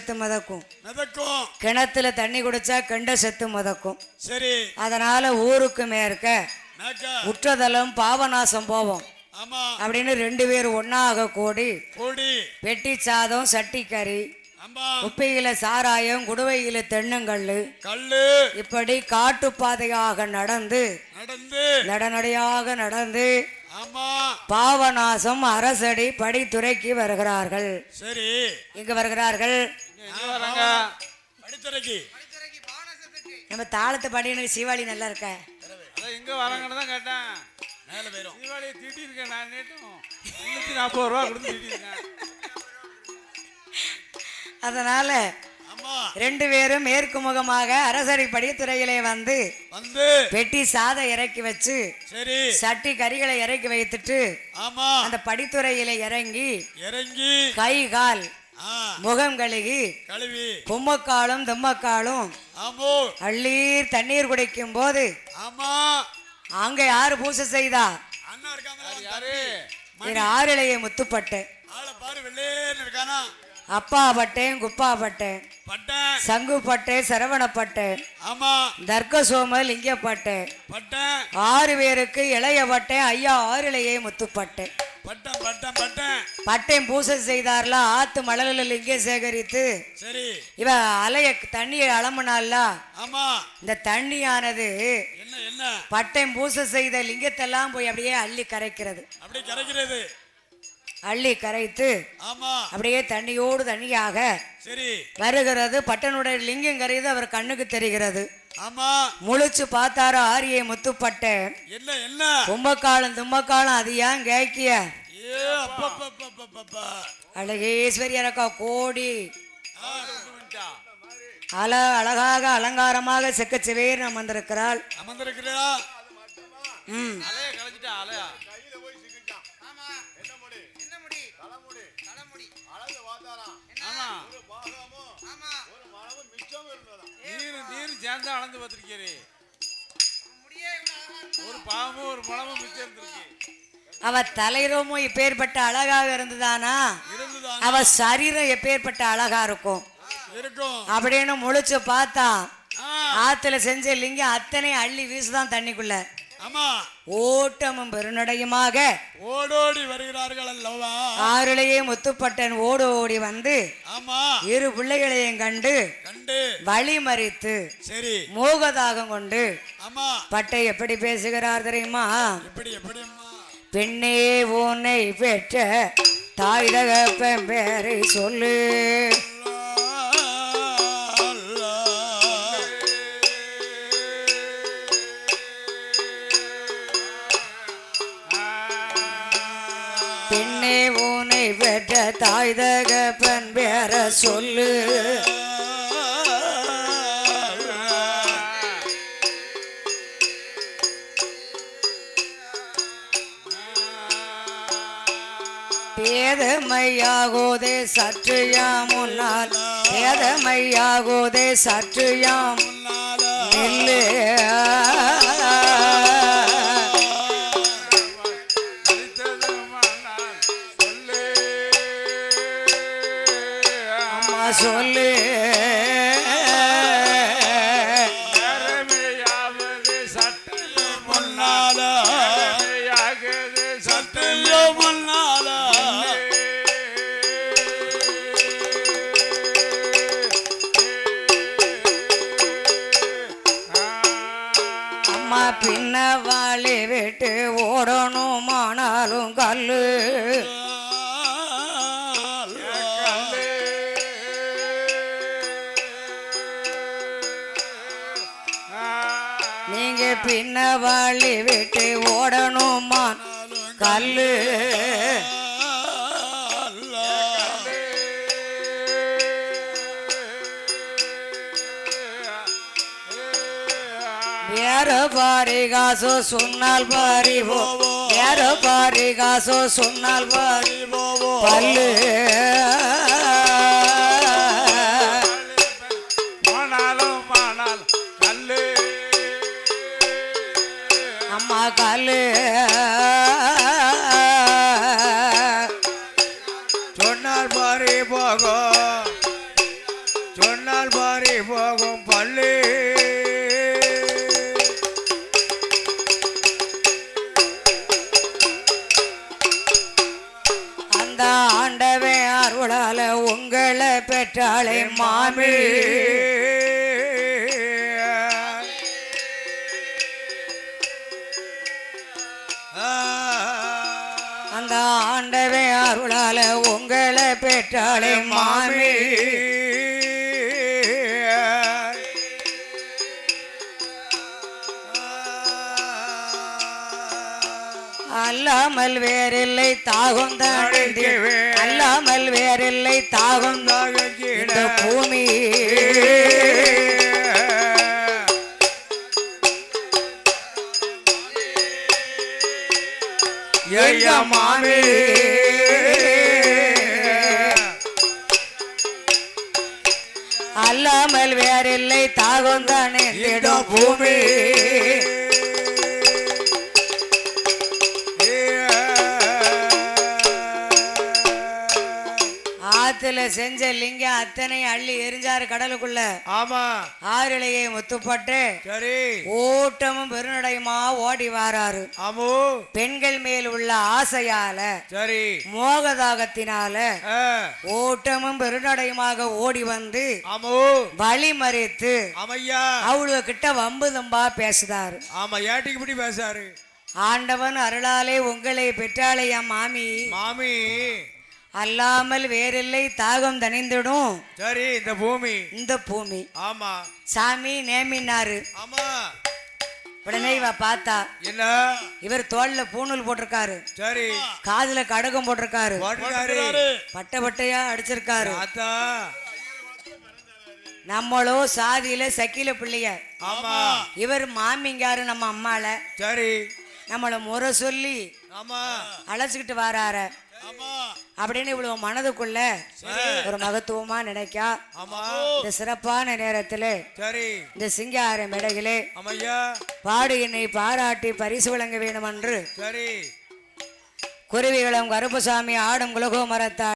செத்து மிதக்கும். கிணத்துல தண்ணி குடிச்சா கெண்ட செத்து மிதக்கும். சரி, அதனால ஊருக்கு மேற்க உற்றதலம் பாவநாசம் போவோம் அப்படின்னு 2 பேர் ஒன்னாக கூடி வெட்டி சாதம், சட்டி கறி, குப்பையில சாராயம், குடுவையில தென்னங்கல்லு இப்படி காட்டுப்பாதையாக நடந்து நடநடையாக நடந்து பாவநாசம் அரசடி படித்துறைக்கு வருகிறார்கள். சரி, எங்க வருகிறார்கள்? நம்ம தாளத்தை பாடின சிவாலி நல்லா இருக்க எங்க வராங்கன்னு தான் கேட்டேன். சிவாலியை திட்டிருக்கேன் நான். நேட்டும் 340 ரூபா கொடுத்து திட்டிருக்கேன். அதனால 2 பேரும் மேற்கு முகமாக அரசடி படித்துறையிலே வந்து வெட்டி சாதம் இறக்கி வச்சு சட்டி கறிகளை இறக்கி வைத்துட்டு அந்த படித்துறையில இறங்கி கை கால் முகம் கழுகி பொம்மக்காலும் தெம்மக்காலும் அள்ளீர் தண்ணீர் குடிக்கும் போது அங்க யாரு பூசை செய்தா? ஆறிலையை முத்துப்பட்டேன், அப்பா பட்டேன், குப்பா பட்டேன், சங்கு பட்டேன், சரவணப்பட்டேன், தர்க்க சோம லிங்கப்பட்டேன், 6 பேருக்கு இளைய பட்டேன், ஐயா ஆறிலையை முத்துப்பட்டேன். பட்டேன் பூசை செய்தார்ல. ஆத்து மணலில் லிங்கம் சேகரித்து இவ அலைய தண்ணியை அளம்புனால இந்த தண்ணியானது பட்டேன் பூசை செய்த லிங்கத்தெல்லாம் போய் அப்படியே அள்ளி கரைக்கிறது. அள்ளி கரைத்து அப்படியே தண்ணியோடு தண்ணியாக வருகிறது. பட்டனுடைய லிங்கம் கரைது அவர் கண்ணுக்கு தெரிகிறது. முழிச்சு பார்த்தாரு ஆரியை முத்துப்பட்டேன். கும்பக்காலம் தும்பக்காலம் அது ஏன் கேக்கிய அழகேஸ்வரி எனக்கா கோடி அழகாக அலங்காரமாக செக்கச்சிவேர் அமர்ந்திருக்கிறாள். சேர்ந்து அளந்து பார்த்திருக்கீரு. ஒரு பாவமும் ஒரு மலமும் மிச்சம் இருந்திருக்கு. அவ தலைரோமும் எப்பேற்பட்ட அழகாக இருந்ததானா, அவ சரீரம் எப்பேற்பட்ட அழகா இருக்கும் அப்படின்னு முழிச்சு பார்த்தா ஆத்துல செஞ்ச லிங்கம் அத்தனை அள்ளி வீசுதான் தண்ணிக்குள்ள. ஓட்டமும் பெருநடையுமாக ஓடோடி வருகிறார்கள் அல்லவா. ஆறிலேயே முத்துப்பட்டன் ஓடோடி வந்து 2 பிள்ளைகளையும் கண்டு வழி மறித்து மோகதாகம் கொண்டு பட்டை எப்படி பேசுகிறார் தெரியுமா? பெண்ணே உன்னை பெற்ற தாய் தகப்பன் பேரை சொல்லு, பெண்ணே உன்னை பெற்ற தாய் தகப்பன் பேரை சொல்லு, பேதமையாகோதே சற்றுயாம் முன்னால், பேதமையாகோதே சற்றுயாம் நெல்லு, அம்மா சொல்லு, பின்ன வாழி விட்டு ஓடணுமானாலும் கல்லு, நீங்க பின்ன வாழி விட்டு ஓடணுமான் கல்லு, யாரோ பாரிகாசோ சொன்னால் பாரி போவோ, யாரோ பாரிகாசோ சொன்னால் பாரி போவோ பல்லு, மானாலும் மானால் கல்லு, அம்மா கல்லு சொன்னால் பாரி போகோ போகும் பள்ளி அந்த ஆண்டவே அருளால உங்களை பெற்றாளே மாமி. அந்த ஆண்டவே அருளால உங்களை பெற்றாளே மாமி. அல்லாமல் வேறில்லை தாகும் அல்லாமல் வேறில்லை தாகும் இந்த பூமி. மாமி அல்லாமல் வேறில்லை தாகும் தானே இந்த பூமி. ஆத்துல செஞ்ச லிங்கம் அத்தனை அள்ளி எரிஞ்சாரு கடலுக்குள்ள. ஆமா. ஆறிலையை முத்துப்பட்டு சரி ஓட்டமும் பெருநடையுமா ஓடி வாராரு. ஆமோ. பெண்கள் மேல் உள்ள ஆசையால சரி மோகதாகத்தினால ஓட்டமும் பெருநடையுமாக ஓடி வந்து ஆமோ வழி மறித்து ஆமையா அவளுக கிட்ட வம்பு தம்பா பேசுதாரு. ஆமா ஏட்டிக்கு இப்படி பேசாரு. ஆண்டவன் அருளாலே உங்களை பெற்றாளையா மாமி. மாமி அல்லாமல் வேறில்லை தாகம் தணிந்திடும் சரி இந்த பூமி. இந்த பூமி. ஆமா சாமி நேமினாரு. ஆமா. உடனே இவ பார்த்தா என்ன இவர் தோல்ல பூணூல் போட்டிருக்காரு. சரி காதுல கடகம் போட்டிருக்காரு. போட்டுக்காரு. பட்டை பட்டையா அடிச்சிருக்காரு. ஆத்தா நம்மளோ சாதியில சக்கில பிள்ளைய. ஆமா. இவர் மாமிங்காரு நம்ம அம்மால. சரி நம்மள முறை சொல்லி ஆமா அழைச்சுக்கிட்டு வாரார அப்படின்னு இவ்வளவு மனதுக்குள்ள ஒரு மகத்துவமா நினைக்கா. இந்த சிறப்பான நேரத்துல சரி இந்த சிங்கார மேடையிலே ஆமையா பாடு என்னை பாராட்டி பரிசு வழங்க வேண்டும் என்று சரி குருவிகளும் கருப்புசாமி ஆடும் குலகோ மரத்தார்